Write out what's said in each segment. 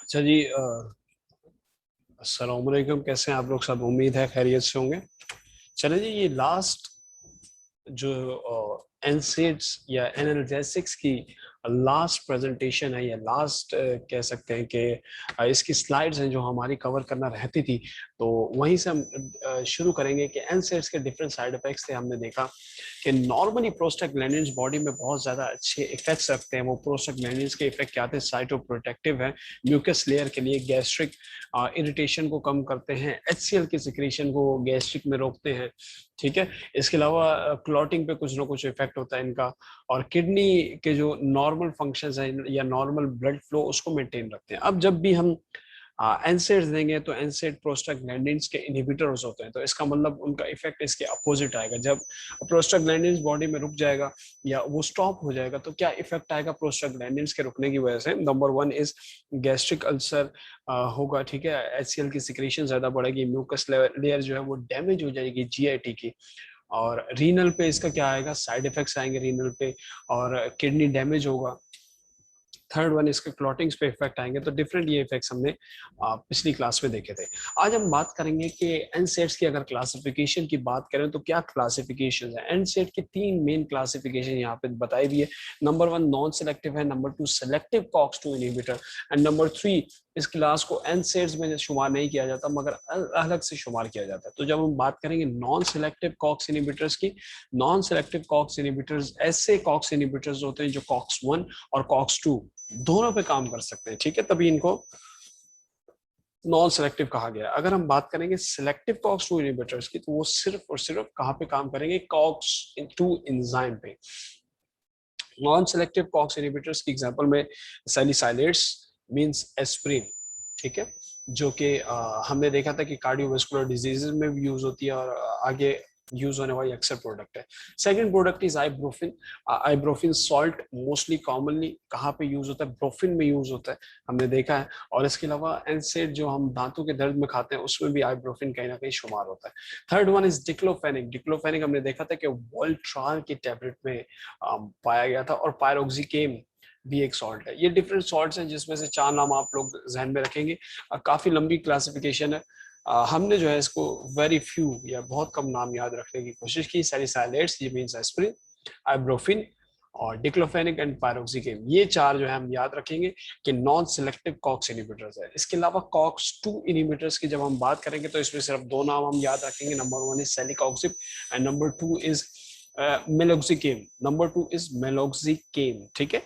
अच्छा जी। अस्सलाम वालेकुम। कैसे हैं आप लोग? सब उम्मीद है खैरियत से होंगे। चले जी, ये लास्ट जो एनसेड्स या एनाल्जेसिक्स की लास्ट प्रेजेंटेशन है या लास्ट कह सकते हैं कि इसकी स्लाइड्स हैं जो हमारी कवर करना रहती थी। तो वहीं से हम शुरू करेंगे कि एनसेड्स के डिफरेंट साइड इफेक्ट्स थे। हमने देखा कि नॉर्मली प्रोस्टाग्लैंडिन्स बॉडी में बहुत ज्यादा अच्छे इफेक्ट्स रखते हैं। वो प्रोस्टाग्लैंडिन्स के इफेक्ट क्या आते हैं? साइटोप्रोटेक्टिव है, म्यूकस लेयर के लिए, गैस्ट्रिक इरिटेशन को कम करते हैं, एचसीएल की सिक्रीशन को गैस्ट्रिक में रोकते हैं। ठीक है। इसके अलावा क्लॉटिंग पे कुछ ना कुछ इफेक्ट होता है इनका, और किडनी के जो नॉर्मल फंक्शंस हैं या नॉर्मल ब्लड फ्लो उसको मेंटेन रखते हैं। अब जब भी हम एनसेड्स देंगे तो एनसेड प्रोस्टाग्लैंडिन्स के इनहिबिटर्स होते हैं, तो इसका मतलब उनका इफेक्ट इसके अपोजिट आएगा। जब प्रोस्टाग्लैंडिन्स बॉडी में रुक जाएगा या वो स्टॉप हो जाएगा तो क्या इफेक्ट आएगा प्रोस्टाग्लैंडिन्स के रुकने की वजह से? Number one is gastric ulcer होगा। ठीक है। एचसीएल की सिक्रीशन ज्यादा बढ़ेगी, म्यूकस लेयर जो है वो डैमेज हो जाएगी जीआईटी की। और रीनल पे इसका क्या आएगा? साइड इफेक्ट्स आएंगे रीनल पे, और किडनी डैमेज होगा। थर्ड वन, इसके क्लॉटिंग्स पे इफेक्ट आएंगे। तो डिफरेंट ये इफेक्ट्स हमने पिछली क्लास में देखे थे। आज हम बात करेंगे कि एनसेड्स की अगर क्लासिफिकेशन की बात करें तो क्या क्लासिफिकेशन है। एनसेड की तीन मेन क्लासिफिकेशन यहाँ पे बताई हुई है। नंबर वन नॉन सेलेक्टिव है, number two selective COX-2 inhibitor, and number three इस क्लास को एनसेड्स में शुमार नहीं किया जाता मगर अलग से शुमार किया जाता है। तो जब हम बात करेंगे नॉन सेलेक्टिव कॉक्स इनहिबिटर्स की, नॉन सेलेक्टिव कॉक्स इनहिबिटर्स ऐसे कॉक्स इनहिबिटर्स होते हैं जो कॉक्स-1 और कॉक्स-2 दोनों पे काम कर सकते हैं। ठीक है, तभी इनको नॉन सेलेक्टिव कहा गया। अगर हम बात करेंगे सिलेक्टिव कॉक्स-2 इनहिबिटर्स की तो वो सिर्फ और सिर्फ कहां पे काम करेंगे? कॉक्स-2 एंजाइम पे। नॉन सेलेक्टिव कॉक्स इनहिबिटर्स की एग्जांपल में सैलिसाइलेट्स मींस एस्प्रिन। ठीक है, जो कि हमने देखा था कि कार्डियोवास्कुलर डिजीजेज में भी यूज होती है और आगे यूज होने वाली अक्सर प्रोडक्ट है। Second product is ibuprofen. Ibuprofen salt mostly commonly कहाँ पे यूज होता है? ब्रोफिन में यूज होता है, हमने देखा है। और इसके अलावा एनसेड जो हम दांतों के दर्द में खाते हैं उसमें भी आइब्रोफिन कहीं ना कहीं शुमार होता है। Third one is diclofenac. Diclofenac हमने देखा था कि वोल्ट्रान की टैबलेट में पाया गया था। और पायरोक्सिकेम भी एक सॉल्ट है। ये डिफरेंट सॉल्ट्स हैं जिसमें से चार नाम आप लोग जहन में रखेंगे। काफी लंबी क्लासिफिकेशन है। हमने जो है इसको वेरी फ्यू या बहुत कम नाम याद रखने की कोशिश की। सैलिसाइलेट्स ये मींस एस्प्रिन, आइब्रोफिन और डिक्लोफेनिक एंड पायरोक्सिकेम, ये चार जो है हम याद रखेंगे कि नॉन सिलेक्टिव कॉक्स इनहिबिटर्स है। इसके अलावा कॉक्स-2 इनहिबिटर्स की जब हम बात करेंगे तो इसमें सिर्फ दो नाम हम याद रखेंगे। Number one is celecoxib and number two is meloxicam. Number two is meloxicam. ठीक है,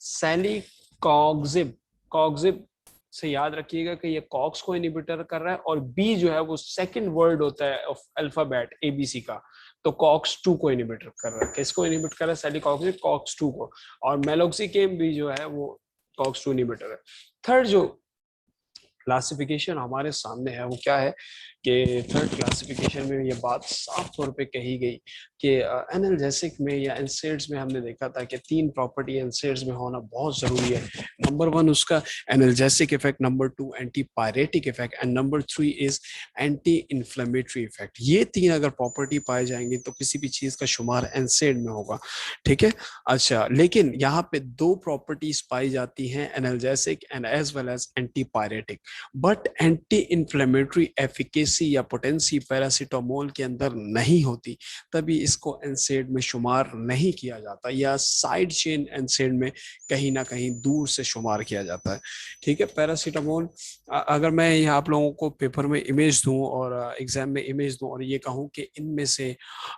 सैलिकॉक्सिब, कॉक्सिब से याद रखिएगा कि ये कॉक्स को इनहिबिटर कर रहा है, और बी जो है वो सेकंड वर्ड होता है ऑफ अल्फाबेट एबीसी का। तो कॉक्स-2 को इनहिबिटर कर रहा है। किसको इनहिबिट कर रहा है? सेलिकॉक्सिब कॉक्स-2 को। और मेलोक्सिकेम भी जो है वो कॉक्स-2 इनहिबिटर है। थर्ड जो क्लासिफिकेशन हमारे सामने है वो क्या है कि थर्ड क्लासिफिकेशन में ये बात साफ तौर पे कही गई कि एनाल्जेसिक में या एनसेड्स में हमने देखा था कि तीन प्रॉपर्टी एनसेड्स में होना बहुत जरूरी है। नंबर वन उसका analgesic effect, number two anti pyretic effect, and number three is anti inflammatory effect. ये तीन अगर प्रॉपर्टी पाई जाएंगी तो किसी भी चीज का शुमार एनसेड में होगा। ठीक है। अच्छा, लेकिन यहाँ पे दो प्रॉपर्टीज पाई जाती हैं, analgesic and as well as anti pyretic. But anti inflammatory efficacy या पोटेंसी पैरासीटामोल के अंदर नहीं होती, तभी इसको एनसेड में शुमार नहीं किया जाता, या साइड चेन एनसेड में कहीं ना कहीं दूर से शुमार किया जाता है। ठीक है। पैरासीटामोल, अगर मैं यहाँ आप लोगों को पेपर में इमेज दूं और एग्जाम में इमेज दूं और ये कहूँ कि इनमें से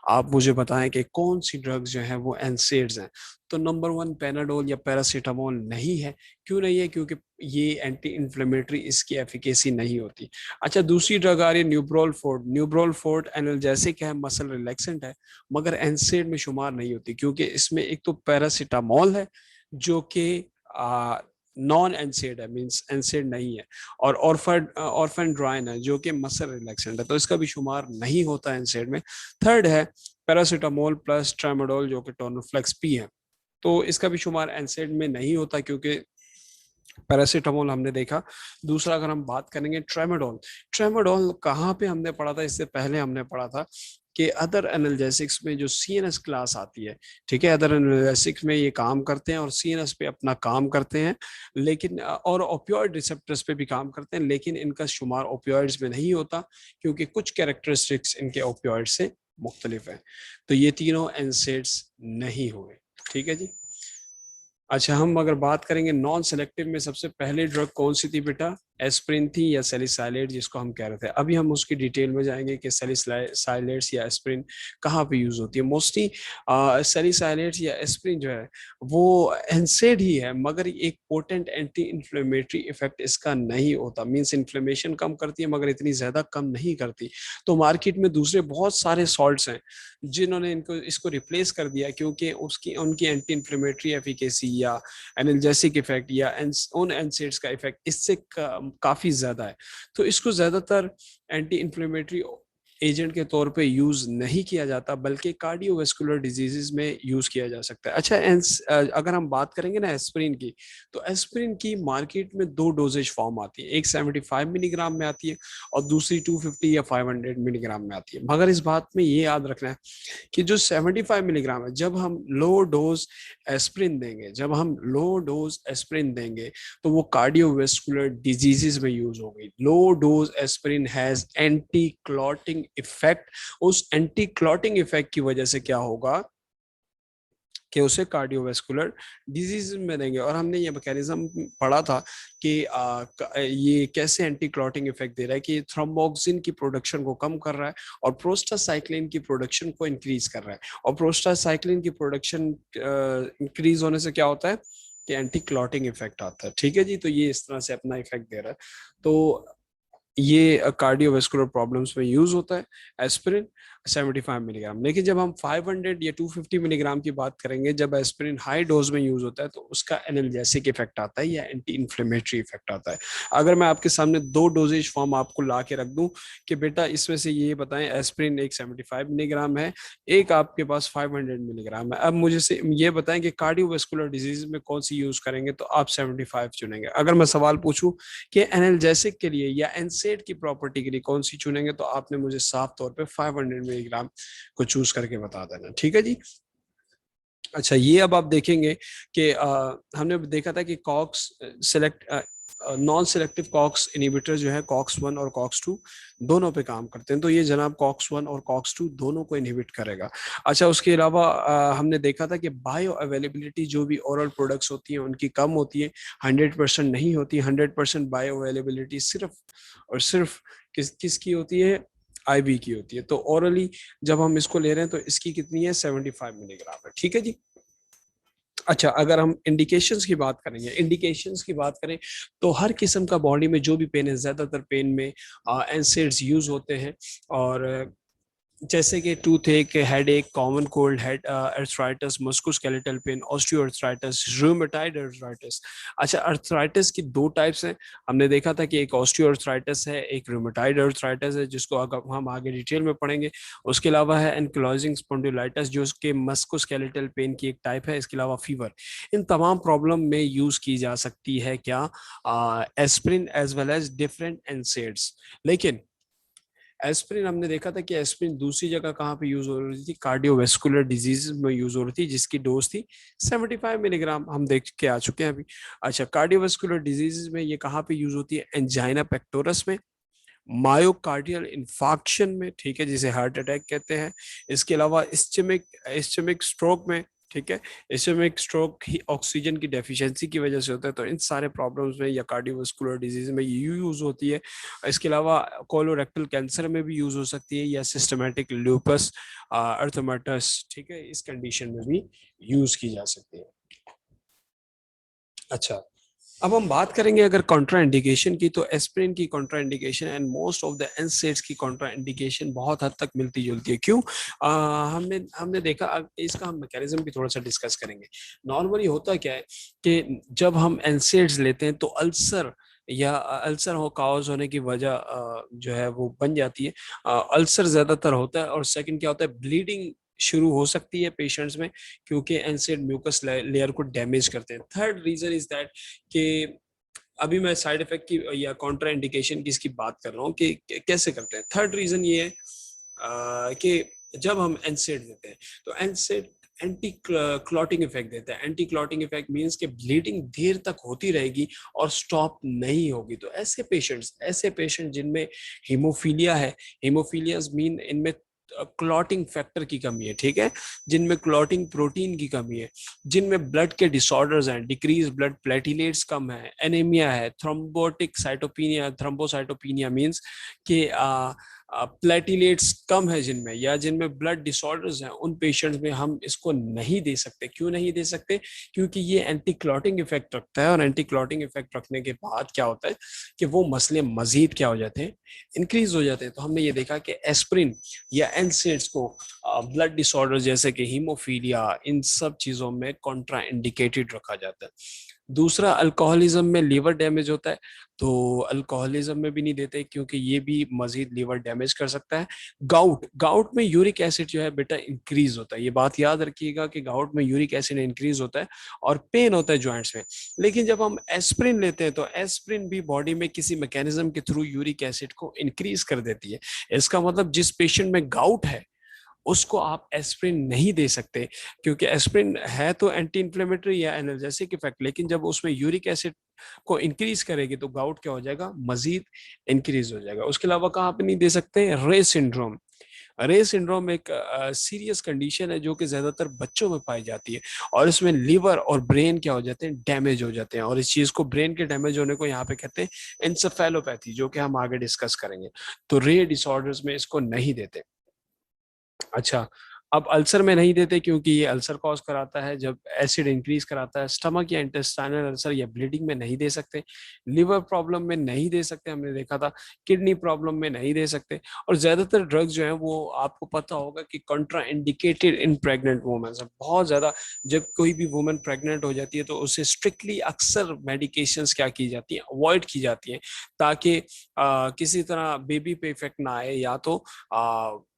आप मुझे बताएं कि कौन सी ड्रग्स जो है वो एनसेड्स हैं, तो नंबर वन पेनाडोल या पैरासीटामोल नहीं है। क्यों नहीं है? क्योंकि ये एंटी इन्फ्लेमेटरी इसकी एफिकेसी नहीं होती। अच्छा, दूसरी ड्रग आ रही है न्यूब्रोल फोर्ट। न्यूब्रोल फोर्ट एनाल्जेसिक है, मसल रिलैक्सेंट है, मगर एनसेड में शुमार नहीं होती क्योंकि इसमें एक तो पैरासीटामोल है जो कि नॉन एनसेड है, मींस एनसेड नहीं है, और ऑर्फेनड्राइन है जो कि मसल रिलैक्सेंट है, तो इसका भी शुमार नहीं होता एनसेड में। थर्ड है पैरासीटामोल प्लस ट्रामाडोल जो कि टोर्निफ्लेक्स पी है, तो इसका भी शुमार एनसेड में नहीं होता क्योंकि पैरासीटामोल हमने देखा। दूसरा अगर हम बात करेंगे ट्रेमाडोल, ट्रेमाडोल कहाँ पे हमने पढ़ा था? इससे पहले हमने पढ़ा था कि अदर एनाल्जेसिक्स में जो सीएनएस क्लास आती है, ठीक है, अदर एनाल्जेसिक्स में ये काम करते हैं और सीएनएस पे अपना काम करते हैं, लेकिन और ओपियोइड रिसेप्टर्स पे भी काम करते हैं, लेकिन इनका शुमार ओपियोइड्स में नहीं होता क्योंकि कुछ कैरेक्टरिस्टिक्स इनके ओपियोइड से मुख्तलिफ हैं। तो ये तीनों एनसेड्स नहीं हुए। ठीक है जी। अच्छा, हम अगर बात करेंगे नॉन सेलेक्टिव में, सबसे पहले ड्रग कौन सी थी बेटा? एस्प्रिन थी या सैलिसाइलेट जिसको हम कह रहे थे। अभी हम उसकी डिटेल में जाएंगे कि सैलिसाइलेट्स या एस्प्रिन कहाँ पे यूज होती है। मोस्टली सैलिसाइलेट्स या एस्प्रिन जो है वो एनसेड ही है, मगर एक पोटेंट एंटी इन्फ्लेमेटरी इफेक्ट इसका नहीं होता। मींस इन्फ्लेमेशन कम करती है मगर इतनी ज्यादा कम नहीं करती। तो मार्केट में दूसरे बहुत सारे सॉल्ट्स हैं जिन्होंने इनको इसको रिप्लेस कर दिया क्योंकि उसकी उनकी एंटी इन्फ्लेमेटरी एफिकेसी या एनाल्जेसिक इफेक्ट या उन एनसेड्स का इफेक्ट इससे काफी ज्यादा है। तो इसको ज्यादातर एंटी इन्फ्लेमेटरी एजेंट के तौर पे यूज नहीं किया जाता, बल्कि कार्डियोवैस्कुलर डिजीजेस में यूज किया जा सकता है। अच्छा, अगर हम बात करेंगे ना एस्प्रिन की, तो एस्प्रिन की मार्केट में दो डोजेज फॉर्म आती है। एक 75 मिलीग्राम में आती है और दूसरी 250 या 500 मिलीग्राम में आती है। मगर इस बात में ये याद रखना है कि जो 75 मिलीग्राम है, जब हम लो डोज एस्प्रिन देंगे, जब हम लो डोज एस्प्रिन देंगे तो वो कार्डियोवेस्कुलर डिजीजेस में यूज होगी। Low dose aspirin has anti clotting effect. उस एंटी क्लॉटिंग इफेक्ट की वजह से क्या होगा कि उसे कार्डियोवेस्कुलर डिजीज में देंगे। और हमने ये मैकेनिज्म पढ़ा था कि ये कैसे एंटी क्लॉटिंग इफेक्ट दे रहा है कि थ्रोम्बोक्सिन की प्रोडक्शन को कम कर रहा है और प्रोस्टासाइक्लिन की प्रोडक्शन को इंक्रीज कर रहा है। और प्रोस्टासाइक्लिन की प्रोडक्शन इंक्रीज होने से क्या होता है कि एंटी क्लॉटिंग इफेक्ट आता है। ठीक है जी। तो ये इस तरह से अपना इफेक्ट दे रहा है। तो ये कार्डियोवेस्कुलर प्रॉब्लम्स में यूज होता है एस्पिरिन 75 मिलीग्राम। लेकिन जब हम 500 या 250 मिलीग्राम की बात करेंगे, जब एस्पिरिन हाई डोज में यूज होता है तो उसका एनाल्जेसिक इफेक्ट आता है या एंटी इन्फ्लेमेटरी इफेक्ट आता है। अगर मैं आपके सामने दो डोजेज फॉर्म आपको ला के रख दूं कि बेटा इसमें से ये बताएं, एस्पिरिन एक 75 मिलीग्राम है, एक आपके पास 500 मिलीग्राम है, अब मुझे से ये बताएं कि कार्डियोवेस्कुलर डिजीज में कौन सी यूज करेंगे, तो आप 75 चुनेंगे। अगर मैं सवाल पूछूं कि एनाल्जेसिक के लिए या एनसेड की प्रॉपर्टी के लिए कौन सी चुनेंगे, तो आपने मुझे साफ तौर पे 500 मिलीग्राम को चूज करके बता देना। ठीक है जी। अच्छा, ये अब आप देखेंगे कि हमने देखा था कि COX select non selective COX inhibitor जो है कॉक्स 1 और कॉक्स 2 दोनों पे काम करते हैं। तो ये जनाब कॉक्स 1 और कॉक्स 2 दोनों को इनहिबिट करेगा। अच्छा, उसके अलावा हमने देखा था कि बायो अवेलेबिलिटी जो भी ओरल प्रोडक्ट्स होती हैं उनकी कम होती है, 100% नहीं होती। 100% बायो अवेलेबिलिटी सिर्फ और सिर्फ किसकी होती है? आईवी की होती है। तो ओरली जब हम इसको ले रहे हैं तो इसकी कितनी है? 75 मिलीग्राम है। ठीक है जी। अच्छा, अगर हम इंडिकेशंस की बात करेंगे, इंडिकेशंस की बात करें तो हर किस्म का बॉडी में जो भी पेन है, ज्यादातर पेन में एनसेड्स यूज होते हैं। और जैसे कि टूथ एक, हेड एक, common cold, head arthritis, musculoskeletal pain, osteoarthritis, rheumatoid arthritis. अच्छा, अर्थराइटिस की दो टाइप्स हैं। हमने देखा था कि एक ऑस्टियोआर्थराइटिस है, एक रूमेटाइड अर्थराइटिस है, जिसको अगर हम आगे डिटेल में पढ़ेंगे। उसके अलावा है एनक्लोजिंग स्पॉन्डिलाइटिस जो उसके मस्कुलोस्केलेटल पेन की एक टाइप है। इसके अलावा फीवर। इन तमाम प्रॉब्लम में यूज की जा सकती है क्या? Aspirin as well as different NSAIDs. लेकिन एस्प्रिन हमने देखा था कि एस्प्रिन दूसरी जगह कहाँ पे यूज हो रही थी? कार्डियोवेस्कुलर डिजीज में यूज हो रही थी, जिसकी डोज थी 75 मिलीग्राम। हम देख के आ चुके हैं अभी। अच्छा, कार्डियोवेस्कुलर डिजीज में ये कहाँ पे यूज होती है? एंजाइना पेक्टोरस में, मायोकार्डियल इन्फाक्शन में, ठीक है, जिसे हार्ट अटैक कहते हैं। इसके अलावा इस्चेमिक इस्चेमिक स्ट्रोक में, ठीक है। इस्चेमिक स्ट्रोक ही ऑक्सीजन की डेफिशिएंसी की वजह से होता है। तो इन सारे प्रॉब्लम्स में या कार्डियोवास्कुलर डिजीज में ये यूज होती है। इसके अलावा कोलोरेक्टल कैंसर में भी यूज हो सकती है, या सिस्टमेटिक लूपस अर्थमाटस, ठीक है, इस कंडीशन में भी यूज की जा सकती है। अच्छा, अब हम बात करेंगे अगर कॉन्ट्रा इंडिकेशन की, तो एस्प्रिन की Contra indication and most of the NSAIDs की कॉन्ट्रा इंडिकेशन बहुत हद तक मिलती जुलती है। क्यों? हमने हमने देखा, इसका हम मैकेनिज्म भी थोड़ा सा डिस्कस करेंगे। नॉर्मली होता क्या है कि जब हम एनसेड्स लेते हैं तो अल्सर या अल्सर हो काज होने की वजह जो है वो बन जाती है। अल्सर ज्यादातर होता है। और सेकंड क्या होता है? ब्लीडिंग शुरू हो सकती है पेशेंट्स में, क्योंकि एनसेड म्यूकस लेयर को डैमेज करते हैं। थर्ड रीजन इज दैट कि अभी मैं साइड इफेक्ट की या कॉन्ट्रा इंडिकेशन की इसकी बात कर रहा हूँ कि कैसे करते हैं। थर्ड रीजन ये है कि जब हम एनसेड देते हैं तो एनसेड एंटी क्लॉटिंग इफेक्ट देता है। एंटी क्लॉटिंग इफेक्ट मींस कि ब्लीडिंग देर तक होती रहेगी और स्टॉप नहीं होगी। तो ऐसे पेशेंट जिनमें हीमोफीलिया है, हीमोफीलिया मीन इनमें क्लॉटिंग फैक्टर की कमी है, ठीक है, जिनमें क्लॉटिंग प्रोटीन की कमी है, जिनमें ब्लड के डिसऑर्डर्स हैं, डिक्रीज ब्लड प्लेटिलेट्स कम है, एनीमिया है, थ्रोम्बोटिक साइटोपिनिया, थ्रोम्बोसाइटोपिनिया मींस कि प्लेटिलेट्स कम है जिनमें, या जिनमें ब्लड डिसऑर्डर्स हैं, उन पेशेंट्स में हम इसको नहीं दे सकते। क्यों नहीं दे सकते? क्योंकि ये एंटी क्लॉटिंग इफेक्ट रखता है, और एंटी क्लॉटिंग इफेक्ट रखने के बाद क्या होता है कि वो मसले मजीद क्या हो जाते हैं, इंक्रीज हो जाते हैं। तो हमने ये देखा कि एस्प्रिन या एनसेड्स को ब्लड डिसऑर्डर जैसे कि हीमोफीलिया, इन सब चीजों में कॉन्ट्रा इंडिकेटेड रखा जाता है। दूसरा, अल्कोहलिज्म में लीवर डैमेज होता है, तो अल्कोहलिज्म में भी नहीं देते क्योंकि ये भी मजीद लीवर डैमेज कर सकता है। गाउट में यूरिक एसिड जो है बेटा इंक्रीज होता है, ये बात याद रखिएगा कि गाउट में यूरिक एसिड इंक्रीज होता है और पेन होता है जॉइंट्स में। लेकिन जब हम एस्प्रिन लेते हैं तो एस्प्रिन भी बॉडी में किसी मैकेनिज्म के थ्रू यूरिक एसिड को इंक्रीज कर देती है। इसका मतलब जिस पेशेंट में गाउट है उसको आप एस्प्रिन नहीं दे सकते, क्योंकि एस्प्रिन है तो एंटी इंफ्लेमेटरी या एनाल्जेसिक इफेक्ट, लेकिन जब उसमें यूरिक एसिड को इंक्रीज करेगी तो गाउट क्या हो जाएगा, मजीद इंक्रीज हो जाएगा। उसके अलावा कहाँ पे नहीं दे सकते, रे सिंड्रोम। रे सिंड्रोम एक सीरियस कंडीशन है जो कि ज्यादातर बच्चों में पाई जाती है, और इसमें लिवर और ब्रेन क्या हो जाते हैं, डैमेज हो जाते हैं, और इस चीज को, ब्रेन के डैमेज होने को यहाँ पे कहते हैं एंसेफेलोपैथी, जो कि हम आगे डिस्कस करेंगे। तो रे डिसऑर्डर्स में इसको नहीं देते। अच्छा, अब अल्सर में नहीं देते क्योंकि ये अल्सर कॉज कराता है, जब एसिड इंक्रीज कराता है। स्टमक या इंटेस्टाइनल अल्सर या ब्लीडिंग में नहीं दे सकते, लिवर प्रॉब्लम में नहीं दे सकते, हमने देखा था, किडनी प्रॉब्लम में नहीं दे सकते। और ज्यादातर ड्रग्स जो है वो आपको पता होगा कि Contra indicated in pregnant women. बहुत ज्यादा, जब कोई भी वुमेन प्रेग्नेंट हो जाती है तो उसे स्ट्रिक्टली अक्सर मेडिकेशंस क्या की जाती हैं, अवॉइड की जाती हैं, ताकि किसी तरह बेबी पे इफेक्ट ना आए, या तो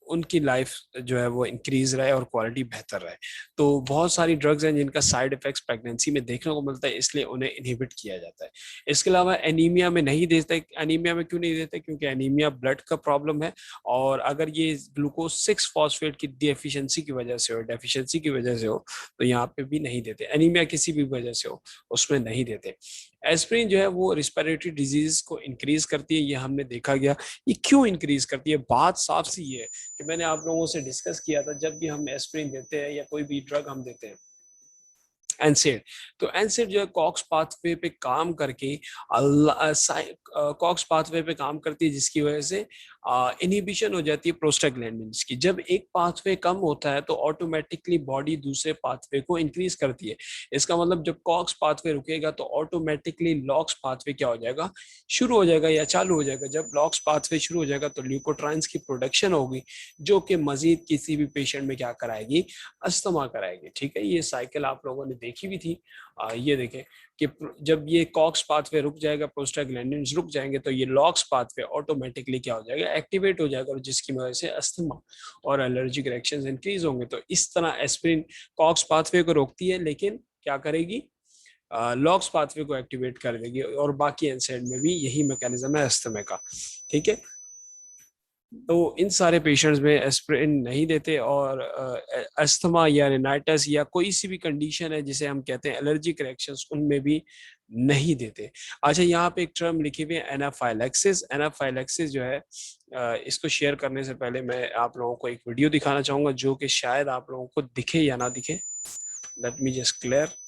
उनकी लाइफ जो है वो इंक्रीज रहे और क्वालिटी बेहतर रहे। तो बहुत सारी ड्रग्स हैं जिनका साइड इफेक्ट्स प्रेगनेंसी में देखने को मिलता है, इसलिए उन्हें इनहिबिट किया जाता है। इसके अलावा एनीमिया में नहीं देते। एनीमिया में क्यों नहीं देते? क्योंकि एनीमिया ब्लड का प्रॉब्लम है, और अगर ये ग्लूकोज 6 फॉस्फेट की डेफिशिएंसी की वजह से हो, डेफिशिएंसी की वजह से हो, तो यहाँ पे भी नहीं देते। एनीमिया किसी भी वजह से हो उसमें नहीं देते। एस्प्रिन जो है वो रिस्पिरेटरी डिजीज को इंक्रीज करती है, ये हमने देखा गया। ये क्यों इंक्रीज करती है? बात साफ सी ये है कि मैंने आप लोगों से डिस्कस किया था, जब भी हम एस्प्रिन देते हैं या कोई भी ड्रग हम देते हैं, एनसेड, तो एनसेड जो है कॉक्स पाथवे पे काम करके कॉक्स पाथवे पे काम करती है, जिसकी वजह से इनहिबिशन हो जाती है प्रोस्टाग्लैंडिन्स की। जब एक पाथवे कम होता है तो ऑटोमेटिकली बॉडी दूसरे पाथवे को इंक्रीज करती है। इसका मतलब जब कॉक्स पाथवे रुकेगा तो ऑटोमेटिकली लॉक्स पाथवे क्या हो जाएगा, शुरू हो जाएगा या चालू हो जाएगा। जब लॉक्स पाथवे शुरू हो जाएगा तो ल्यूकोट्राइंस की प्रोडक्शन होगी, जो कि मजीद किसी भी पेशेंट में क्या कराएगी, अस्थमा कराएगी। ठीक है, ये साइकिल आप लोगों ने देखी भी थी। ये देखें कि जब ये कॉक्स पाथवे रुक जाएगा, प्रोस्टाग्लैंडिन्स रुक जाएंगे, तो ये लॉक्स पाथवे ऑटोमेटिकली क्या हो जाएगा, एक्टिवेट हो जाएगा, और जिसकी वजह से अस्थमा और एलर्जिक रिएक्शंस इंक्रीज होंगे। तो इस तरह एस्प्रिन कॉक्स पाथवे को रोकती है, लेकिन क्या करेगी, लॉक्स पाथवे को एक्टिवेट कर देगी। और बाकी एनसाइड में भी यही मैकेनिज्म है अस्थमा का। ठीक है, तो इन सारे पेशेंट्स में एस्प्रिन नहीं देते, और अस्थमा या रिनाइटिस या कोई सी भी कंडीशन है जिसे हम कहते हैं एलर्जिक रिएक्शंस, उनमें भी नहीं देते। अच्छा, यहाँ पे एक टर्म लिखी हुई है एनाफाइलैक्सिस। एनाफाइलैक्सिस जो है, इसको शेयर करने से पहले मैं आप लोगों को एक वीडियो दिखाना चाहूंगा, जो कि शायद आप लोगों को दिखे या ना दिखे। Let me just clear.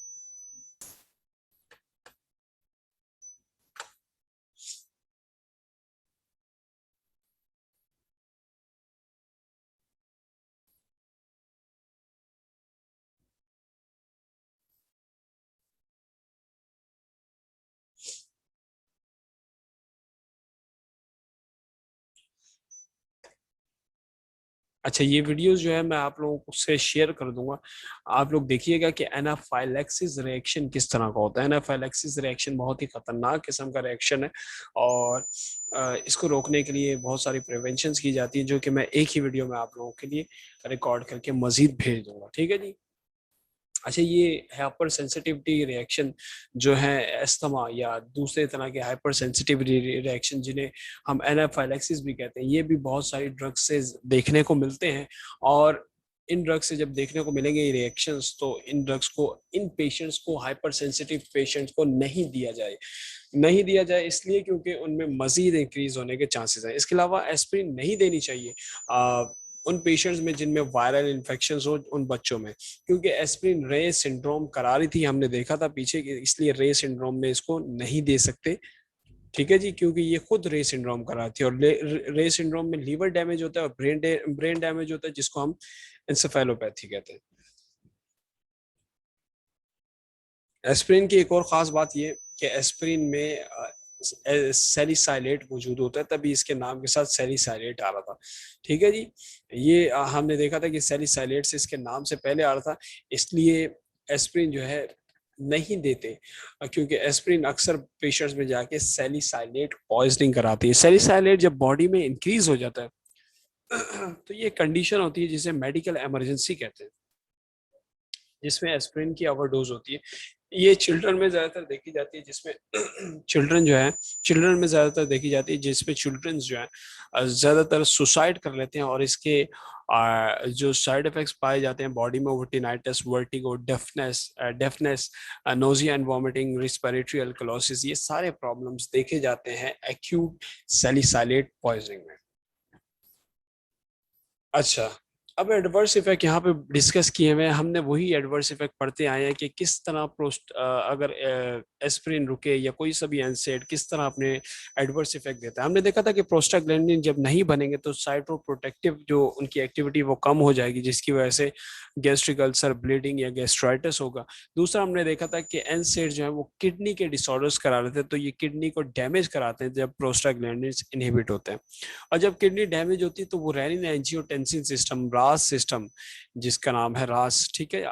अच्छा, ये वीडियोस जो है मैं आप लोगों को से शेयर कर दूंगा। आप लोग देखिएगा कि एनाफाइलैक्सिस रिएक्शन किस तरह का होता है। एनाफाइलैक्सिस रिएक्शन बहुत ही खतरनाक किस्म का रिएक्शन है, और इसको रोकने के लिए बहुत सारी प्रिवेंशंस की जाती है, जो कि मैं एक ही वीडियो में आप लोगों के लिए रिकॉर्ड करके मजीद भेज दूंगा। ठीक है जी। अच्छा, ये हाइपर सेंसिटिविटी रिएक्शन जो है एस्थमा या दूसरे तरह के हाइपर सेंसिटिविटी रिएक्शन जिन्हें हम एनाफाइलैक्सिस भी कहते हैं, ये भी बहुत सारी ड्रग्स से देखने को मिलते हैं। और इन ड्रग्स से जब देखने को मिलेंगे ये रिएक्शंस, तो इन ड्रग्स को इन पेशेंट्स को, हाइपर सेंसिटिव पेशेंट्स को नहीं दिया जाए इसलिए क्योंकि उनमें मजीद इंक्रीज होने के चांसेस हैं। इसके अलावा एस्पिरिन नहीं देनी चाहिए उन पेशेंट्स में जिनमें वायरल इन्फेक्शन हो, उन बच्चों में, क्योंकि एस्पिरिन रे सिंड्रोम करा रही थी, हमने देखा था पीछे, इसलिए रे सिंड्रोम में इसको नहीं दे सकते। ठीक है जी, क्योंकि ये खुद रे सिंड्रोम कराती है, और रे सिंड्रोम में लीवर डैमेज होता है और ब्रेन डैमेज होता है, जिसको हम एंसेफेलोपैथी कहते हैं। एस्पिरिन की एक और ख़ास बात ये कि एस्पिरिन में सैलिसाइलेट मौजूद होता है, तभी इसके नाम के साथ सैलिसाइलेट आ रहा था। ठीक है जी, ये हमने देखा था कि सैलिसाइलेट से इसके नाम से पहले आ रहा था, इसलिए एस्पिरिन जो है नहीं देते, क्योंकि एस्पिरिन अक्सर पेशेंट्स में जाके सैलिसाइलेट पॉइजनिंग कराती है। सैलिसाइलेट जब बॉडी में इंक्रीज हो जाता है तो ये कंडीशन होती है जिसे मेडिकल इमरजेंसी कहते हैं, जिसमें एस्पिरिन की ओवरडोज होती है। ये चिल्ड्रन में ज्यादातर देखी जाती है, जिसमें चिल्ड्रन में ज्यादातर देखी जाती है, जिसमें चिल्ड्रन जो है ज्यादातर सुसाइड कर लेते हैं, और इसके जो साइड इफेक्ट्स पाए जाते हैं बॉडी में, वो tinnitus, vertigo, deafness, nausea and vomiting, respiratory alkalosis, ये सारे प्रॉब्लम्स देखे जाते हैं एक्यूट सैलिसाइलेट पॉइजनिंग में। अच्छा, अब एडवर्स इफेक्ट यहाँ पे डिस्कस किए हुए हैं, हमने वही एडवर्स इफेक्ट पढ़ते आए हैं कि किस तरह अगर एस्पिरिन रुके या कोई सा भी एनसेड किस तरह अपने एडवर्स इफेक्ट देता है। हमने देखा था कि प्रोस्टाग्लैंडिन जब नहीं बनेंगे तो साइटोप्रोटेक्टिव जो उनकी एक्टिविटी वो कम हो जाएगी, जिसकी वजह से गैस्ट्रिक अल्सर, ब्लीडिंग या गैस्ट्राइटिस होगा। दूसरा, हमने देखा था कि एनसेड जो है वो किडनी के डिसऑर्डर्स करा रहे थे, तो ये किडनी को डैमेज कराते हैं जब प्रोस्टाग्लैंडिन इनहिबिट होते हैं। और जब किडनी डैमेज होती है तो वो renin angiotensin system, RAS system, जिसका नाम है रास, ठीक है,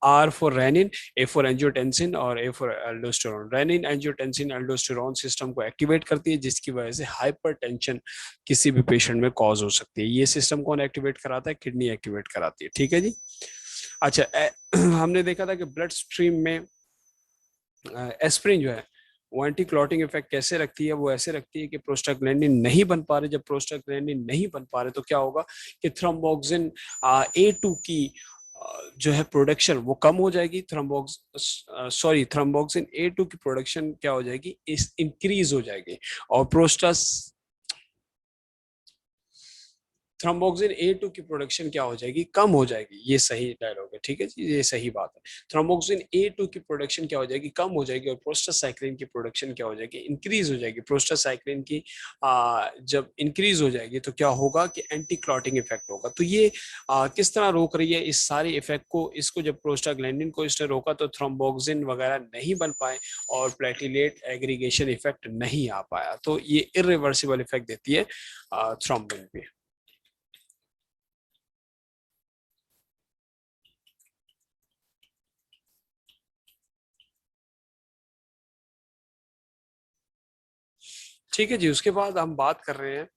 R for renin, A for angiotensin और A for aldosterone, renin angiotensin aldosterone system को एक्टिवेट करती है, जिसकी वजह से हाइपरटेंशन किसी भी पेशेंट में कॉज हो सकती है। ये सिस्टम कौन एक्टिवेट कराता है? किडनी एक्टिवेट कराती है। ठीक है जी। अच्छा, हमने देखा था कि ब्लड स्ट्रीम में एस्प्रिन जो है वो एंटी क्लॉटिंग इफेक्ट कैसे रखती है? वो ऐसे रखती है कि प्रोस्टाग्लैंडिन नहीं बन पा रहे। जब प्रोस्टाग्लैंडिन नहीं बन पा रहे तो क्या होगा कि थ्रोम्बोक्सिन A2 की जो है प्रोडक्शन वो कम हो जाएगी। थ्रोम्बोक्सिन A2 की प्रोडक्शन क्या हो जाएगी? इस इंक्रीज हो जाएगी, और प्रोस्टास थ्रोम्बोक्सिन A2 की प्रोडक्शन क्या हो जाएगी? कम हो जाएगी। ये सही डायलॉग है, ठीक है जी, ये सही बात है। थ्रोम्बोक्सिन A2 की प्रोडक्शन क्या हो जाएगी? कम हो जाएगी, और प्रोस्टासाइक्लिन की प्रोडक्शन क्या हो जाएगी? इंक्रीज हो जाएगी। प्रोस्टासाइक्लिन की जब इंक्रीज हो जाएगी तो क्या होगा कि एंटी क्लॉटिंग इफेक्ट होगा। तो ये किस तरह रोक रही है इस सारे इफेक्ट को? इसको जब प्रोस्टाग्लैंडिन को इसने रोका तो थ्रोम्बोक्सिन वगैरह नहीं बन पाए और प्लेटिलेट एग्रीगेशन इफेक्ट नहीं आ पाया, तो ये इरिवर्सिबल इफेक्ट देती है थ्रोम्बिन पे। ठीक है जी, उसके बाद हम बात कर रहे हैं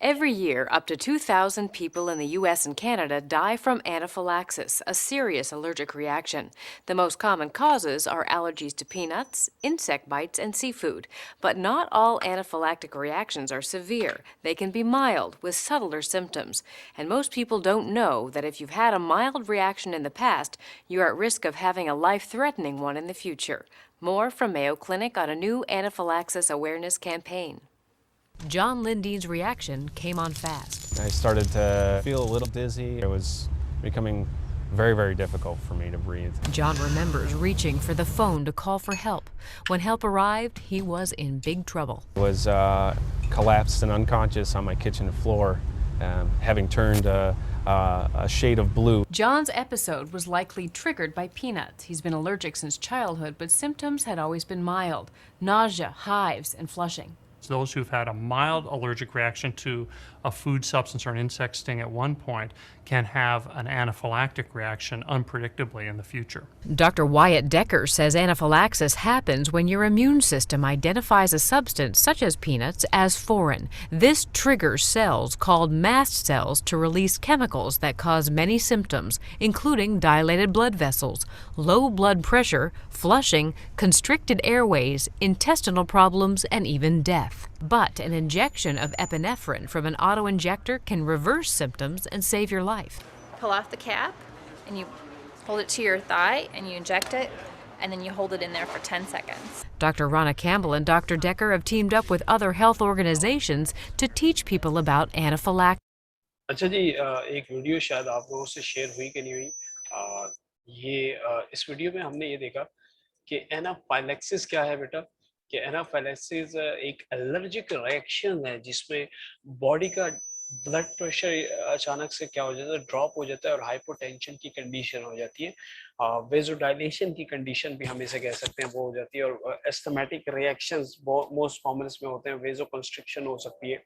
Every year, up to 2,000 people in the U.S. and Canada die from anaphylaxis, a serious allergic reaction. The most common causes are allergies to peanuts, insect bites, and seafood. But not all anaphylactic reactions are severe. They can be mild, with subtler symptoms. And most people don't know that if you've had a mild reaction in the past, you're at risk of having a life-threatening one in the future. More from Mayo Clinic on a new anaphylaxis awareness campaign. John Lindine's reaction came on fast. I started to feel a little dizzy. It was becoming very, very difficult for me to breathe. John remembers reaching for the phone to call for help. When help arrived, he was in big trouble. I was collapsed and unconscious on my kitchen floor, having turned a shade of blue. John's episode was likely triggered by peanuts. He's been allergic since childhood, but symptoms had always been mild: nausea, hives, and flushing. Those who've had a mild allergic reaction to a food substance or an insect sting at one point can have an anaphylactic reaction unpredictably in the future. Dr. Wyatt Decker says anaphylaxis happens when your immune system identifies a substance, such as peanuts, as foreign. This triggers cells called mast cells to release chemicals that cause many symptoms, including dilated blood vessels, low blood pressure, flushing, constricted airways, intestinal problems, and even death. But an injection of epinephrine from an auto-injector can reverse symptoms and save your life. Pull off the cap and you hold it to your thigh and you inject it, and then you hold it in there for 10 seconds. Dr. Ronna Campbell and Dr. Decker have teamed up with other health organizations to teach people about anaphylaxis. अच्छा जी, एक video शायद आप लोगों से share हुई कि नहीं हुई। इस वीडियो में हमने ये देखा कि एनाफाइलैक्सिस क्या है बेटा, कि एनाफाइलैक्सिस एक एलर्जिक रिएक्शन है जिसमें बॉडी का ब्लड प्रेशर अचानक से क्या हो जाता है, ड्रॉप हो जाता है और हाइपोटेंशन की कंडीशन हो जाती है। वेजोडाइलेशन की कंडीशन भी हम इसे कह सकते हैं, वो हो जाती है। और एस्थमेटिक रिएक्शंस मोस्ट कॉमन इसमें होते हैं, वेजो कंस्ट्रिक्शन हो सकती है।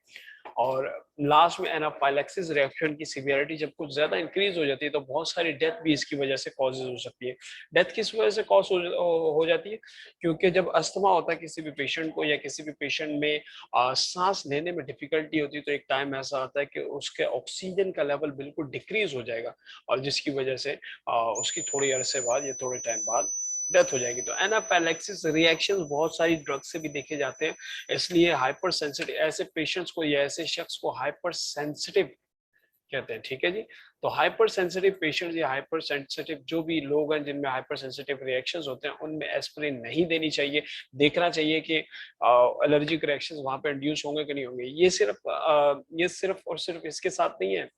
और लास्ट में एनाफाइलैक्सिस रिएक्शन की सीवियरिटी जब कुछ ज्यादा इंक्रीज हो जाती है तो बहुत सारी डेथ भी इसकी वजह से कॉजेज हो सकती है। डेथ किस वजह से कॉज हो जाती है? क्योंकि जब अस्थमा होता है किसी भी पेशेंट को, या किसी भी पेशेंट में सांस लेने में डिफिकल्टी होती है, तो एक टाइम ऐसा आता है कि उसके ऑक्सीजन का लेवल बिल्कुल डिक्रीज हो जाएगा, और जिसकी वजह से उसकी थोड़ी अरसे बाद या थोड़े टाइम बाद डेथ हो जाएगी। तो एनाफाइलैक्सिस रिएक्शंस बहुत सारी ड्रग्स से भी देखे जाते हैं, इसलिए हाइपर सेंसिटिव ऐसे पेशेंट्स को या ऐसे शख्स को हाइपर सेंसिटिव कहते हैं। ठीक है जी। तो हाइपर सेंसिटिव पेशेंट्स या हाइपर सेंसिटिव जो भी लोग हैं जिनमें हाइपर सेंसिटिव रिएक्शंस होते हैं, उनमें एस्पिरिन नहीं देनी चाहिए। देखना चाहिए कि एलर्जिक रिएक्शंस वहां पे इंड्यूस होंगे कि नहीं होंगे। ये सिर्फ और सिर्फ इसके साथ नहीं है,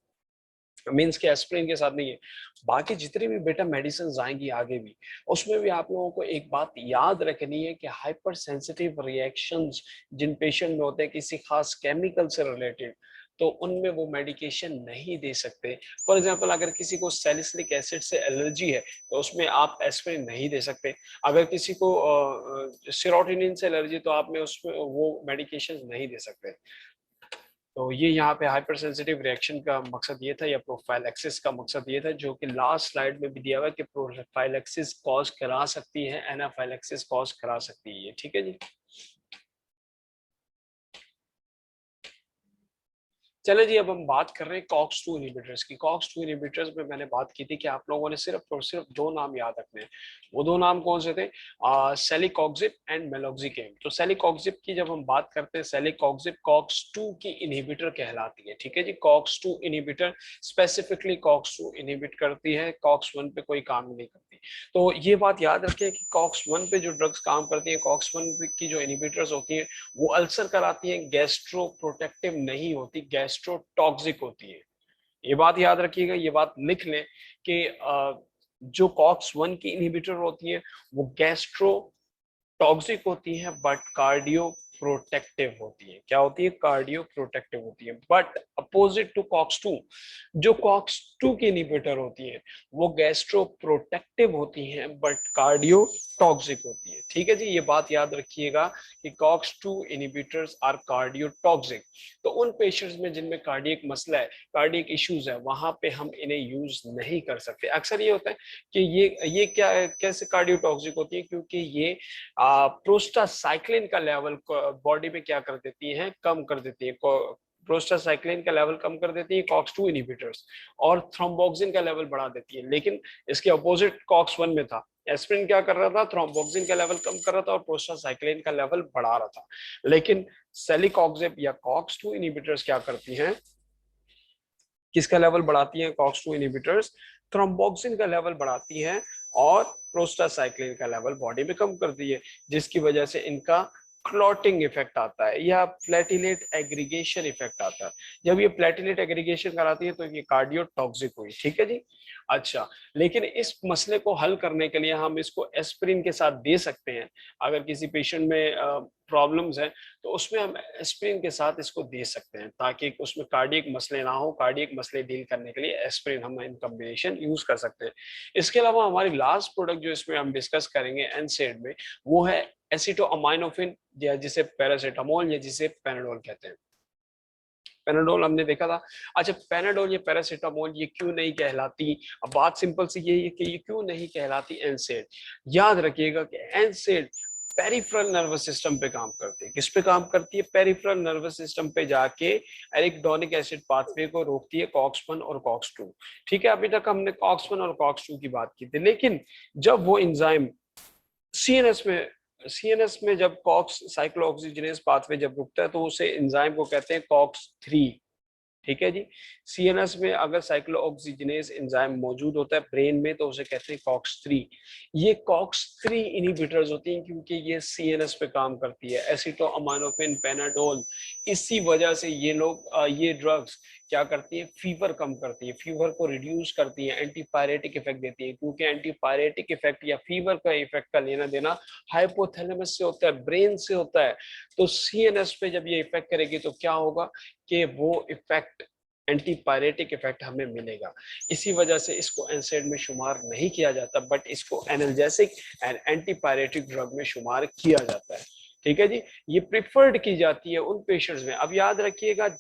मीन्स के एस्पिरिन के साथ नहीं है, बाकी जितनी भी बेटा मेडिसिन आएंगी आगे भी, उसमें भी आप लोगों को एक बात याद रखनी है कि हाइपर सेंसिटिव रिएक्शंस जिन पेशेंट में होते हैं किसी खास केमिकल से रिलेटेड, तो उनमें वो मेडिकेशन नहीं दे सकते। फॉर एग्जांपल, अगर किसी को सैलिसिलिक एसिड से एलर्जी है तो उसमें आप एस्पिरिन नहीं दे सकते। अगर किसी को सेरोटोनिन से एलर्जी, तो आप में उसमें वो मेडिकेशन नहीं दे सकते। तो ये यहाँ पे हाइपर सेंसिटिव रिएक्शन का मकसद ये था, या प्रोफाइलैक्सिस का मकसद ये था, जो कि लास्ट स्लाइड में भी दिया हुआ है कि प्रोफाइलैक्सिस कॉज करा सकती है, एनाफाइलैक्सिस कॉज करा सकती है। ठीक है जी। चले जी, अब हम बात कर रहे हैं कॉक्स-2 इनहिबिटर्स की। कॉक्स-2 इनहिबिटर्स में मैंने बात की थी कि आप लोगों ने सिर्फ और सिर्फ दो नाम याद रखने हैं। वो दो नाम कौन से थे? Celecoxib and meloxicam. तो सेलिकॉक्सिब की जब हम बात करते हैं, सेलिकॉक्सिब कॉक्स-2 की इनहिबिटर कहलाती है। ठीक है जी। COX two inhibitor specifically COX two inhibit करती है, कॉक्स-1 पे कोई काम नहीं करती। तो ये बात याद रखें कि कॉक्स-1 पे जो ड्रग्स काम करती हैं, कॉक्स-1 की जो इनहिबिटर्स होती हैं, वो अल्सर कराती हैं, गैस्ट्रो प्रोटेक्टिव नहीं होती, गैस्ट्रोटॉक्सिक होती है। ये बात याद रखिएगा, ये बात लिख लें कि जो कॉक्स-1 की इनहिबिटर होती है वो गैस्ट्रो टॉक्सिक होती है, बट कार्डियो प्रोटेक्टिव होती है। क्या होती है? कार्डियो प्रोटेक्टिव होती है। बट अपोजिट टू कॉक्स-2, जो कॉक्स-2 की इनहिबिटर होती है वो गैस्ट्रो प्रोटेक्टिव होती है, बट कार्डियो टॉक्सिक होती है। ठीक है जी। ये बात याद रखिएगा कि COX two inhibitors are cardio toxic. तो उन पेशेंट्स में जिनमें कार्डियक मसला है, कार्डियक इश्यूज है, वहां पे हम इन्हें यूज नहीं कर सकते। अक्सर ये होता है कि ये क्या कैसे कार्डियो टॉक्सिक होती है, क्योंकि ये प्रोस्टासाइक्लिन का लेवल बॉडी में क्या कर देती है? कम कर देती है। प्रोस्टासाइक्लिन का लेवल कम कर देती है कॉक्स-2 इनहिबिटर्स, और थ्रोम्बोक्सिन का लेवल बढ़ा देती है। लेकिन इसके अपोजिट कॉक्स-1 में था, एस्पिरिन क्या कर रहा था, थ्रोम्बोक्सिन का लेवल कम कर रहा था और प्रोस्टासाइक्लिन का लेवल बढ़ा रहा था। लेकिन सेलिकॉक्सिब या कॉक्स-2 इनहिबिटर्स क्या करती हैं, किसका लेवल बढ़ाती हैं, कॉक्स-2 इनहिबिटर्स थ्रोम्बोक्सिन का लेवल बढ़ाती हैं और प्रोस्टासाइक्लिन का लेवल बॉडी में कम करती है, जिसकी वजह से इनका क्लॉटिंग इफेक्ट आता है या प्लेटिलेट एग्रीगेशन इफेक्ट आता है। जब ये प्लेटिलेट एग्रीगेशन कराती है तो ये कार्डियोटॉक्सिक हुई, ठीक है जी। अच्छा, लेकिन इस मसले को हल करने के लिए हम इसको एस्पिरिन के साथ दे सकते हैं। अगर किसी पेशेंट में प्रॉब्लम्स हैं तो उसमें हम एस्पिरिन के साथ इसको दे सकते हैं, ताकि उसमें कार्डियक मसले ना हो। कार्डियक मसले डील करने के लिए एस्पिरिन हम इन कॉम्बिनेशन यूज कर सकते हैं। इसके अलावा हमारी लास्ट प्रोडक्ट जो इसमें हम डिस्कस करेंगे एनसेड में, वो है एसिटोअमाइनोफिन, या जिसे पैरासीटामोल या जिसे पैनाडोल कहते हैं। पैनाडोल हमने देखा था। अच्छा, पैनाडोल या पैरासीटामोल ये क्यों नहीं कहलाती? अब बात सिंपल सी यही है कि ये क्यों नहीं कहलाती एनसेड। याद रखिएगा कि एनसेड पेरिफेरल नर्वस सिस्टम पे काम करती है। किस पे काम करती है? पेरिफेरल नर्वस सिस्टम पे जाके एरिकडोनिक एसिड पाथवे को रोकती है, कॉक्स-1 और कॉक्स-2। ठीक है, अभी तक हमने कॉक्स-1 और कॉक्स-2 की बात की थी, लेकिन जब वो एंजाइम सीएनएस में जब कॉक्स साइक्लोऑक्सीजनेस पाथवे जब रुकता है तो उसे एंजाइम को कहते हैं कॉक्स-3। ठीक है जी। सीएनएस में अगर साइक्लोऑक्सीजनेस एंजाइम मौजूद होता है ब्रेन में तो उसे कहते हैं कॉक्स-3। ये कॉक्स-3 इनहिबिटर्स होती हैं क्योंकि ये सीएनएस पे काम करती है, एसिटोअमाइनोफिन, पैनाडोल। इसी वजह से ये लोग ये ड्रग्स क्या करती है, फीवर कम करती है, फीवर को रिड्यूस करती है, एंटीपायरेटिक इफेक्ट देती है, क्योंकि एंटीपायरेटिक इफेक्ट या फीवर का इफेक्ट का लेना देना हाइपोथैलेमस से होता है, ब्रेन से होता है। तो सीएनएस पे जब ये इफेक्ट करेगी तो क्या होगा कि वो इफेक्ट, एंटीपायरेटिक इफेक्ट हमें मिलेगा। इसी वजह से इसको एनसेड में शुमार नहीं किया जाता, बट इसको एनाल्जेसिक एंड एंटीपायरेटिक ड्रग में शुमार किया जाता है। ठीक है जी। ये प्रिफर्ड की जाती है उन पेशेंट्स में। अब याद रखिएगा,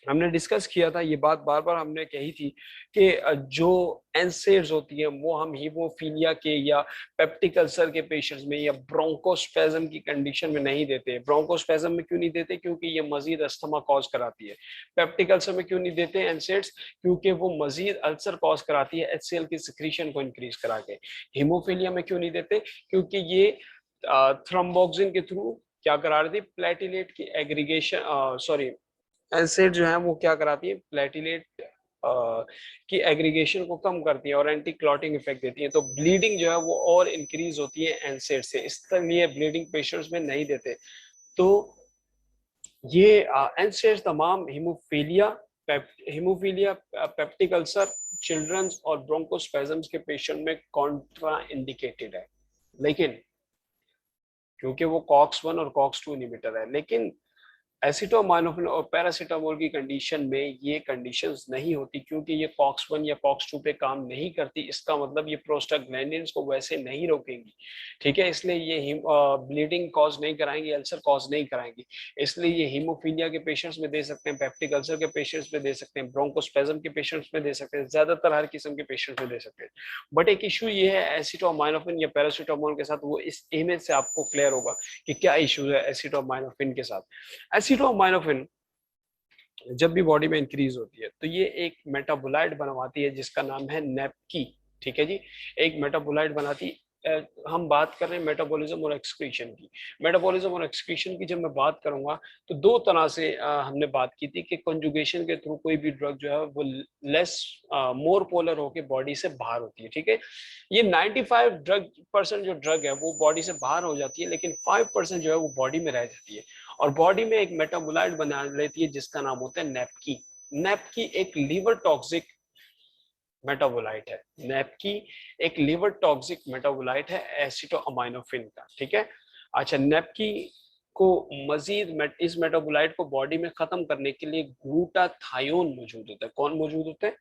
हमने डिस्कस किया था ये बात, बार बार हमने कही थी कि जो एनसेड्स होती हैं वो हम हीमोफीलिया के या पेप्टिक अल्सर के पेशेंट्स में या ब्रोंकोस्पेज्म की कंडीशन में नहीं देते। ब्रोंकोस्पेज्म में क्यों नहीं देते? क्योंकि ये मजीद अस्थमा कॉज कराती है। पेप्टिक अल्सर में क्यों नहीं देते एनसेड्स? क्योंकि वो मजीद अल्सर कॉज कराती है एचसीएल की सिक्रीशन को इंक्रीज करा के। हीमोफीलिया में क्यों नहीं देते? क्योंकि ये थ्रोम्बोक्सिन के थ्रू क्या करा रही थी, प्लेटिलेट की एग्रीगेशन, सॉरी, एसिड जो है वो क्या कराती है, प्लेटिलेट की एग्रीगेशन को कम करती है और एंटी क्लॉटिंग इफेक्ट देती है। तो ब्लीडिंग जो है वो और इंक्रीज होती है एनसेड से, इसलिए ब्लीडिंग पेशेंट्स में नहीं देते। तो ये एनसेड तमाम हीमोफीलिया, पेप्टिक अल्सर, चिल्ड्रंस और ब्रोंकोस्पेजम्स के पेशेंट में कॉन्ट्रा इंडिकेटेड है, लेकिन क्योंकि वो कॉक्स-1 और कॉक्स-2 इनहिबिटर है। लेकिन एसिटोअमाइनोफिन और पैरासीटामोल की कंडीशन में ये कंडीशंस नहीं होती, क्योंकि ये कॉक्स-1 या कॉक्स-2 पे काम नहीं करती। इसका मतलब ये प्रोस्टाग्लैंडिन्स को वैसे नहीं रोकेंगी, ठीक है। इसलिए ये ब्लीडिंग कॉज नहीं कराएंगी, अल्सर कॉज नहीं कराएंगी। इसलिए ये हीमोफीलिया के पेशेंट्स में दे सकते हैं, पेप्टिक अल्सर के पेशेंट्स में दे सकते हैं, ब्रोंकोस्पेज्म के पेशेंट्स में दे सकते हैं, ज्यादातर हर किस्म के पेशेंट्स में दे सकते हैं। बट एक इशू ये है एसिटोअमाइनोफिन या पैरासीटामोल के साथ, वो इस इमेज से आपको क्लियर होगा कि क्या इशू है एसिटोअमाइनोफिन के साथ। एसिटोअमाइनोफिन जब भी बॉडी में इंक्रीज होती है तो ये एक मेटाबोलाइट बनवाती है जिसका नाम है नेपकी। ठीक है जी, एक मेटाबोलाइट बनाती। हम बात कर रहे हैं मेटाबॉलिज्म और एक्सक्रीशन की। मेटाबॉलिज्म और एक्सक्रीशन की जब मैं बात करूंगा तो दो तरह से हमने बात की थी कि कंजुगेशन के थ्रू कोई भी ड्रग जो है वो लेस मोर पोलर होके बॉडी से बाहर होती है। ठीक है, ये 95% जो ड्रग है वो बॉडी से बाहर हो जाती है, लेकिन 5% जो है वो बॉडी में रह जाती है और बॉडी में एक मेटाबोलाइट बना लेती है जिसका नाम होता है नेपकी। नेपकी एक लीवर टॉक्सिक मेटाबोलाइट है। नेपकी एक लीवर टॉक्सिक मेटाबोलाइट है एसिटोअमाइनोफिन का। ठीक है। अच्छा, नेपकी को मजीद इस मेटाबोलाइट को बॉडी में खत्म करने के लिए ग्लूटाथायोन मौजूद होता है। कौन मौजूद होता है?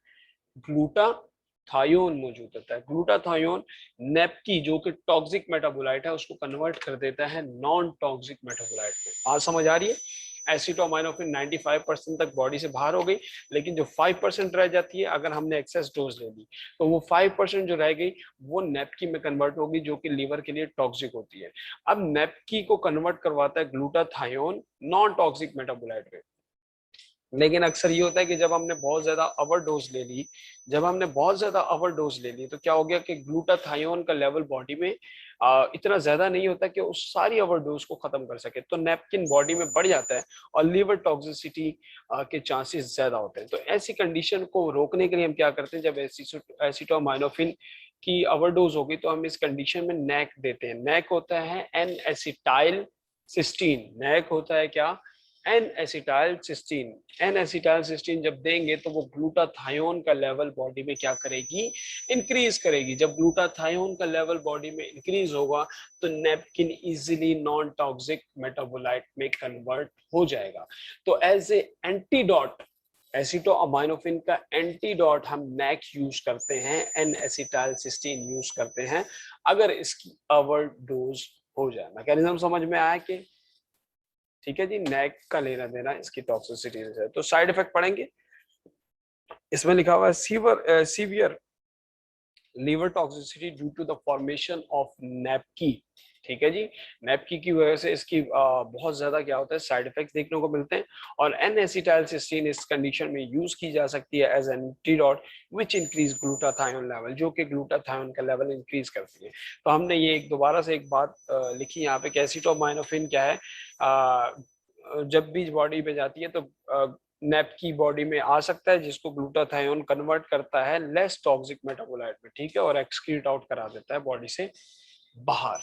ग्लूटाथायोन मौजूद होता है। ग्लूटाथायोन नेपकी जो कि टॉक्सिक मेटाबोलाइट है उसको कन्वर्ट कर देता है नॉन टॉक्सिक मेटाबोलाइट में। बात समझ आ रही है? एसिटोअमाइनोफिन 95% तक बॉडी से बाहर हो गई, लेकिन जो 5% रह जाती है अगर हमने एक्सेस डोज ले ली तो वो 5% जो रह गई वो नेपकी में कन्वर्ट होगी जो कि लीवर के लिए टॉक्सिक होती है। अब नेपकी को कन्वर्ट करवाता है ग्लूटाथायोन नॉन टॉक्सिक मेटाबोलाइट में। लेकिन अक्सर ये होता है कि जब हमने बहुत ज्यादा ओवरडोज ले ली, तो क्या हो गया कि ग्लूटाथायोन का लेवल बॉडी में इतना ज्यादा नहीं होता कि उस सारी ओवरडोज को खत्म कर सके, तो नेपकिन बॉडी में बढ़ जाता है और लीवर टॉक्सिसिटी के चांसेस ज्यादा होते हैं। तो ऐसी कंडीशन को रोकने के लिए हम क्या करते हैं, जब एसिटोमाइनोफिन की ओवरडोज होगी तो हम इस कंडीशन में नैक देते हैं। नैक होता है एन एसिटाइल सिस्टीन, नैक होता है क्या, N acetyl cysteine. N acetyl cysteine जब देंगे तो वो ग्लूटाथायोन का लेवल बॉडी में क्या करेगी, इंक्रीज करेगी। जब ग्लूटाथायोन का लेवल बॉडी में इंक्रीज होगा तो napkin easily non toxic metabolite में कन्वर्ट हो जाएगा। तो एज ए एंटीडोट, एसिटोअमाइनोफिन का एंटीडोट हम नैक यूज करते हैं, एन एसिटाइल सिस्टीन यूज करते हैं अगर इसकी ओवरडोज हो जाए। मैकेनिज्म समझ में आया कि ठीक है जी, नैक का लेना देना इसकी टॉक्सिसिटी से। तो साइड इफेक्ट पढ़ेंगे, इसमें लिखा हुआ है severe liver toxicity due to the formation of NAPQI. ठीक है जी, नेपकी की वजह से इसकी बहुत ज्यादा क्या होता है, साइड इफेक्ट्स देखने को मिलते हैं। और एन एसिटाइल सिस्टीन इस कंडीशन में यूज की जा सकती है as an antidote which increase glutathione level, जो कि ग्लूटाथायोन का लेवल इंक्रीज करती है। तो हमने ये दोबारा से एक बात लिखी यहाँ पे कि एसिटोमाइनोफिन क्या है, जब भी बॉडी में जाती है तो नेप की बॉडी में आ सकता है, जिसको ग्लूटाथायोन कन्वर्ट करता है लेस टॉक्सिक मेटाबोलाइट में, ठीक है, और एक्सक्रीट आउट करा देता है बॉडी से बाहर।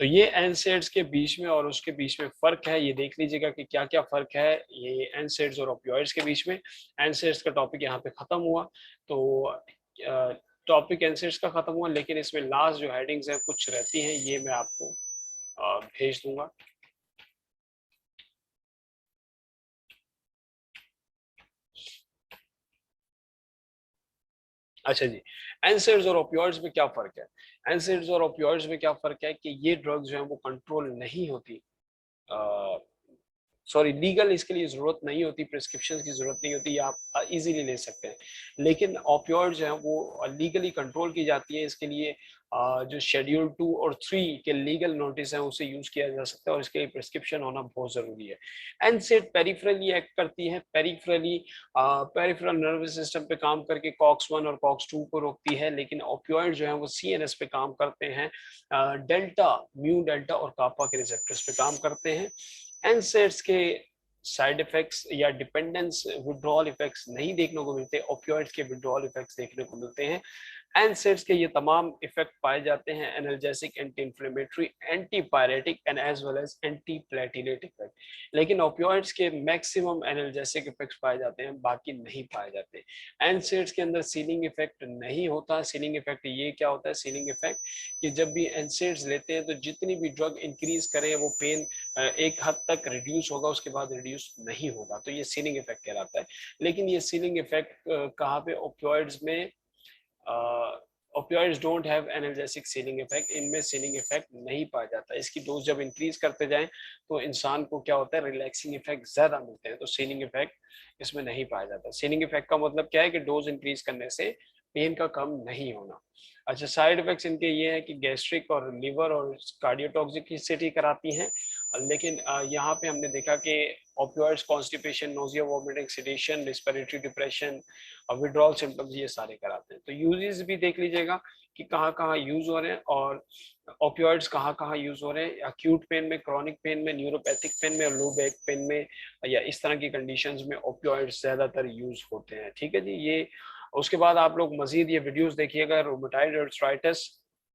तो ये एनसेड्स के बीच में और उसके बीच में फर्क है, ये देख लीजिएगा कि क्या क्या फर्क है ये एनसेड्स और ओपियोइड्स के बीच में। एनसेड्स का टॉपिक यहाँ पे खत्म हुआ, तो टॉपिक एनसेड्स का खत्म हुआ, लेकिन इसमें लास्ट जो हेडिंग्स हैं कुछ रहती हैं, ये मैं आपको भेज दूंगा। अच्छा जी, एनसेड्स और ओपियोइड्स में क्या फर्क है? एनसेड्स और ओपियोइड्स में क्या फर्क है कि ये ड्रग्स जो है वो कंट्रोल नहीं होती, सॉरी लीगल इसके लिए जरूरत नहीं होती, प्रिस्क्रिप्शन की जरूरत नहीं होती, आप इजीली ले सकते हैं। लेकिन ओपियोइड्स जो है वो लीगली कंट्रोल की जाती है, इसके लिए जो शेड्यूल 2 और 3 के लीगल नोटिस है उसे यूज किया जा सकता है और इसके लिए प्रिस्क्रिप्शन होना बहुत जरूरी है। एनसेड पेरिफेरली एक्ट करती है, पेरिफेरल नर्वस सिस्टम पे काम करके कॉक्स 1 और कॉक्स 2 को रोकती है, लेकिन ओपियोइड जो है वो सीएनएस पे काम करते हैं, डेल्टा, म्यू डेल्टा और कापा के रिसेप्टर्स पे काम करते हैं। एनसेड्स के साइड इफेक्ट्स या डिपेंडेंस विड्रॉल इफेक्ट्स नहीं देखने को मिलते, ओपियोइड्स के विड्रॉल इफेक्ट्स देखने को मिलते हैं। एनसेड्स के ये तमाम इफेक्ट पाए जाते हैं, analgesic, anti inflammatory, anti pyretic and as well as anti platelet effect. लेकिन ओपियोइड्स के मैक्सिमम एनाल्जेसिक इफेक्ट्स पाए जाते हैं, बाकी नहीं पाए जाते। एनसेड्स के अंदर सीलिंग इफेक्ट नहीं होता। सीलिंग इफेक्ट ये क्या होता है, सीलिंग इफेक्ट कि जब भी एनसेड्स लेते हैं तो जितनी भी ड्रग इंक्रीज करें वो पेन एक हद तक रिड्यूस होगा, उसके बाद रिड्यूस नहीं होगा, तो ये सीलिंग इफेक्ट कहलाता है। लेकिन ये सीलिंग इफेक्ट कहाँ पे, ओपियोइड्स में opioids don't have analgesic ceiling effect, इनमें सीलिंग इफेक्ट नहीं पाया जाता। इसकी डोज जब इंक्रीज करते जाएं तो इंसान को क्या होता है, रिलैक्सिंग इफेक्ट ज्यादा मिलते हैं, तो सीलिंग इफेक्ट इसमें नहीं पाया जाता। सीलिंग इफेक्ट का मतलब क्या है कि डोज इंक्रीज करने से पेन का कम नहीं होना। अच्छा, साइड इफेक्ट्स इनके ये है कि गैस्ट्रिक और लिवर और कार्डियोटॉक्सिसिटी कराती हैं, लेकिन यहाँ पे हमने देखा कि opioids constipation, nausea, vomiting, sedation, respiratory depression, withdrawal symptoms ये सारे कराते हैं। तो यूजेस भी देख लीजिएगा कि कहाँ कहाँ यूज हो रहे हैं और ओपियोइड्स कहाँ कहाँ यूज हो रहे हैं, अक्यूट पेन में, क्रॉनिक पेन में, न्यूरोपैथिक पेन में और लो बैक पेन में या इस तरह की कंडीशंस में ओपियोइड्स ज्यादातर यूज होते हैं। ठीक है जी, ये उसके बाद आप लोग मजीद ये वीडियोस देखिएगा, रूमेटाइड आर्थराइटिस,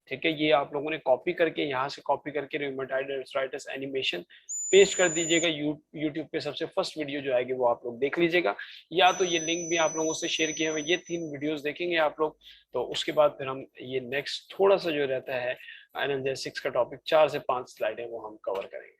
ठीक है, ये आप लोगों ने कॉपी करके, यहाँ से कॉपी करके रूमेटाइड आर्थराइटिस एनिमेशन पेस्ट कर दीजिएगा। यूट्यूब पे सबसे फर्स्ट वीडियो जो आएगी वो आप लोग देख लीजिएगा, या तो ये लिंक भी आप लोगों से शेयर किए हुए, ये 3 वीडियोस देखेंगे आप लोग, तो उसके बाद फिर हम ये नेक्स्ट थोड़ा सा जो रहता है एनाल्जेसिक्स का टॉपिक 4 से 5 स्लाइड है वो हम कवर करेंगे।